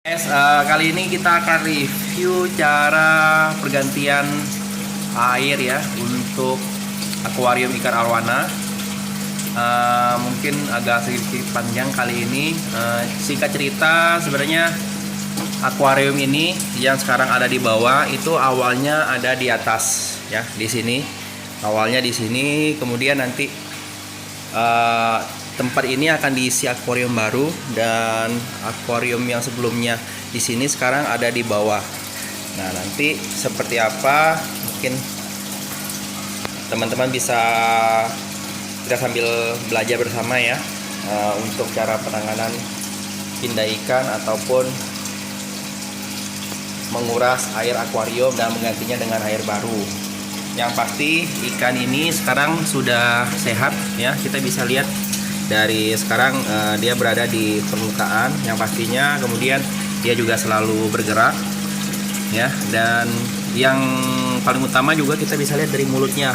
Kali ini kita akan review cara pergantian air ya untuk akuarium ikan arwana. Mungkin agak sedikit panjang kali ini. Singkat cerita, sebenarnya akuarium ini yang sekarang ada di bawah itu awalnya ada di atas ya, di sini. Awalnya di sini, kemudian nanti tempat ini akan diisi akuarium baru, dan akuarium yang sebelumnya di sini sekarang ada di bawah. Nah, nanti seperti apa mungkin teman-teman bisa kita sambil belajar bersama ya, untuk cara penanganan pindah ikan ataupun menguras air akuarium dan menggantinya dengan air baru. Yang pasti ikan ini sekarang sudah sehat ya, kita bisa lihat dari sekarang dia berada di permukaan yang pastinya, kemudian dia juga selalu bergerak ya, dan yang paling utama juga kita bisa lihat dari mulutnya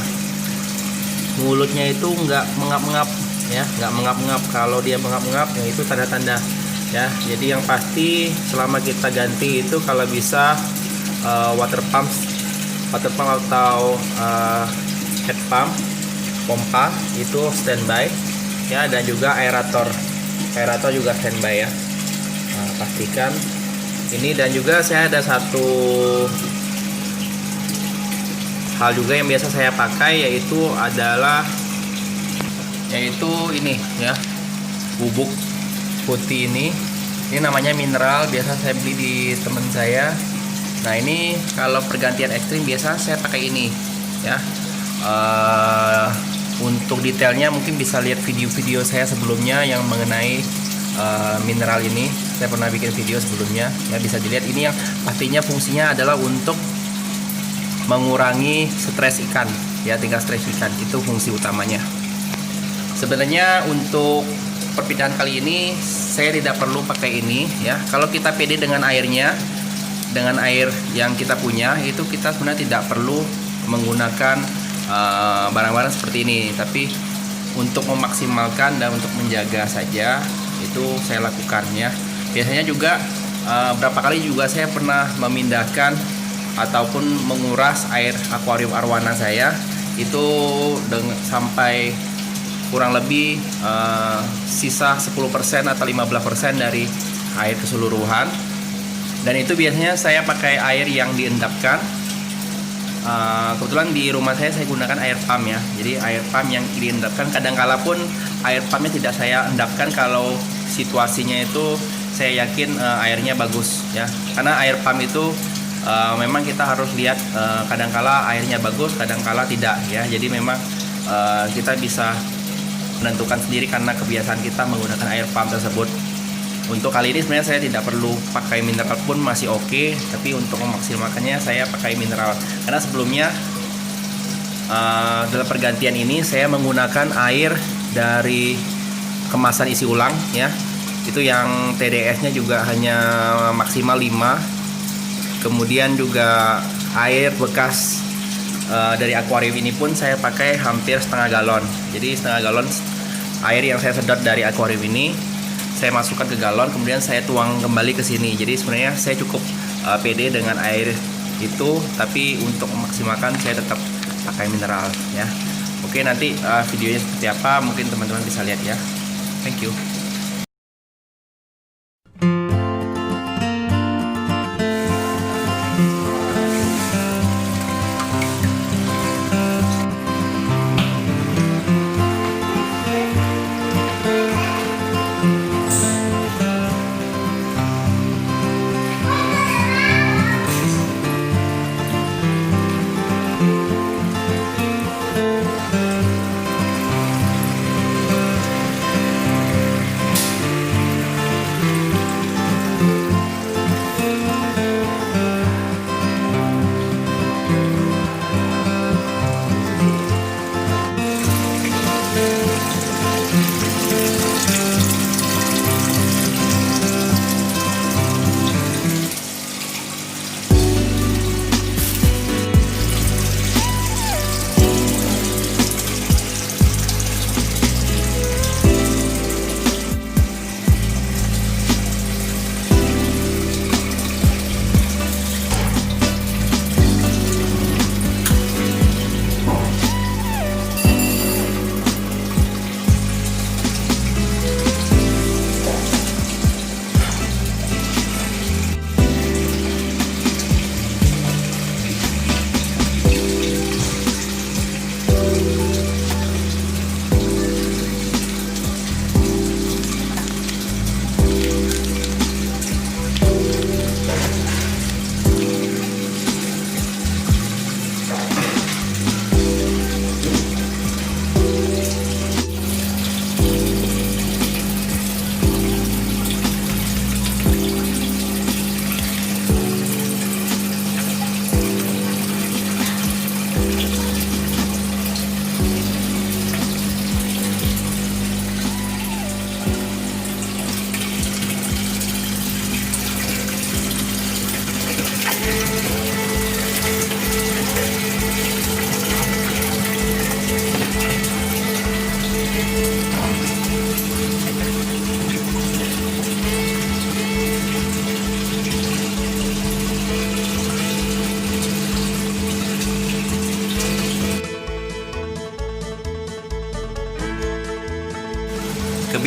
itu nggak mengap-ngap ya, nggak mengap-ngap. Kalau dia mengap-ngap ya itu tanda-tanda ya. Jadi yang pasti selama kita ganti itu kalau bisa water pump atau head pump, pompa itu standby ya, dan juga aerator juga standby ya. Nah, pastikan ini. Dan juga saya ada satu hal juga yang biasa saya pakai, yaitu ini ya, bubuk putih ini namanya mineral, biasa saya beli di teman saya. Nah, ini kalau pergantian ekstrim biasa saya pakai ini ya. Untuk detailnya mungkin bisa lihat video-video saya sebelumnya yang mengenai mineral ini. Saya pernah bikin video sebelumnya ya, bisa dilihat. Ini yang pastinya fungsinya adalah untuk mengurangi stres ikan ya, tingkat stres ikan, itu fungsi utamanya. Sebenarnya untuk perpindahan kali ini saya tidak perlu pakai ini ya. Kalau kita pede dengan airnya, dengan air yang kita punya, itu kita sebenarnya tidak perlu menggunakan barang-barang seperti ini. Tapi untuk memaksimalkan dan untuk menjaga saja, itu saya lakukan ya. Biasanya juga berapa kali juga saya pernah memindahkan ataupun menguras air akuarium arwana saya itu sampai kurang lebih sisa 10% atau 15% dari air keseluruhan. Dan itu biasanya saya pakai air yang diendapkan. Kebetulan di rumah saya gunakan air pump ya. Jadi air pump yang diendapkan. Kadang-kala pun air pumpnya tidak saya endapkan kalau situasinya itu saya yakin airnya bagus ya. Karena air pump itu memang kita harus lihat, kadang-kala airnya bagus, kadang-kala tidak ya. Jadi memang kita bisa menentukan sendiri karena kebiasaan kita menggunakan air pump tersebut. Untuk kali ini sebenarnya saya tidak perlu pakai mineral pun masih oke, tapi untuk memaksimalkannya saya pakai mineral. Karena sebelumnya dalam pergantian ini saya menggunakan air dari kemasan isi ulang ya. Itu yang TDS-nya juga hanya maksimal 5. Kemudian juga air bekas dari akuarium ini pun saya pakai hampir setengah galon. Jadi setengah galon air yang saya sedot dari akuarium ini saya masukkan ke galon, kemudian saya tuang kembali ke sini. Jadi sebenarnya saya cukup pede dengan air itu, tapi untuk memaksimalkan saya tetap pakai mineral ya. Oke, nanti videonya seperti apa mungkin teman-teman bisa lihat ya. Thank you.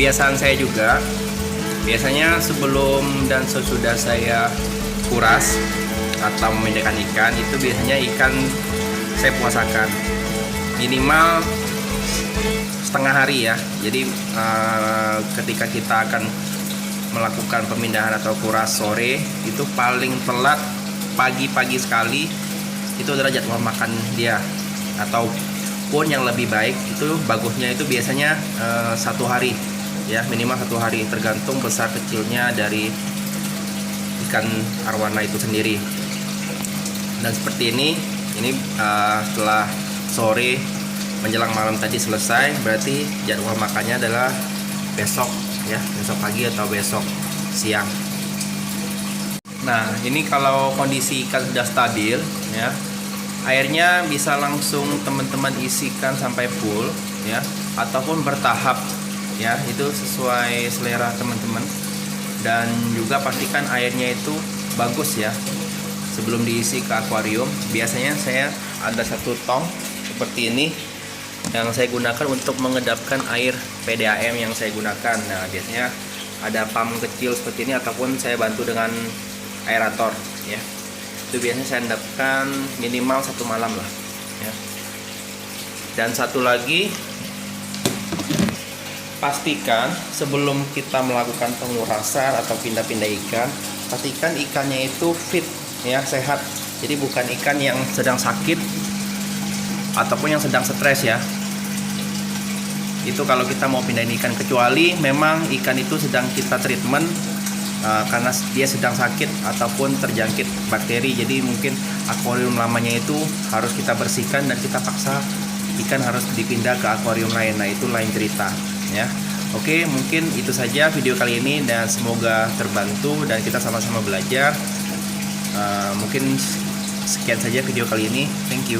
kebiasaan saya juga, biasanya sebelum dan sesudah saya kuras atau memindahkan ikan, itu biasanya ikan saya puasakan minimal setengah hari ya. Jadi ketika kita akan melakukan pemindahan atau kuras sore, itu paling telat pagi-pagi sekali itu adalah jadwal makan dia. Ataupun yang lebih baik itu bagusnya itu biasanya 1 hari ya, minimal 1 hari, tergantung besar kecilnya dari ikan arwana itu sendiri. Dan seperti ini setelah sore menjelang malam tadi selesai, berarti jadwal makannya adalah besok ya, besok pagi atau besok siang. Nah, ini kalau kondisi ikan sudah stabil ya, airnya bisa langsung teman-teman isikan sampai full ya, ataupun bertahap ya, itu sesuai selera teman-teman. Dan juga pastikan airnya itu bagus ya sebelum diisi ke akuarium. Biasanya saya ada 1 tong seperti ini yang saya gunakan untuk mengedapkan air PDAM yang saya gunakan. Nah, biasanya ada pump kecil seperti ini, ataupun saya bantu dengan aerator ya. Itu biasanya saya endapkan minimal 1 malam lah ya. Dan satu lagi, pastikan sebelum kita melakukan pengurasan atau pindah-pindah ikan, pastikan ikannya itu fit ya, sehat. Jadi bukan ikan yang sedang sakit ataupun yang sedang stres ya. Itu kalau kita mau pindahin ikan, kecuali memang ikan itu sedang kita treatment karena dia sedang sakit ataupun terjangkit bakteri. Jadi mungkin akuarium lamanya itu harus kita bersihkan dan kita paksa ikan harus dipindah ke akuarium lain. Nah, itu lain cerita ya. Oke, mungkin itu saja video kali ini dan semoga terbantu dan kita sama-sama belajar. Mungkin sekian saja video kali ini. Thank you.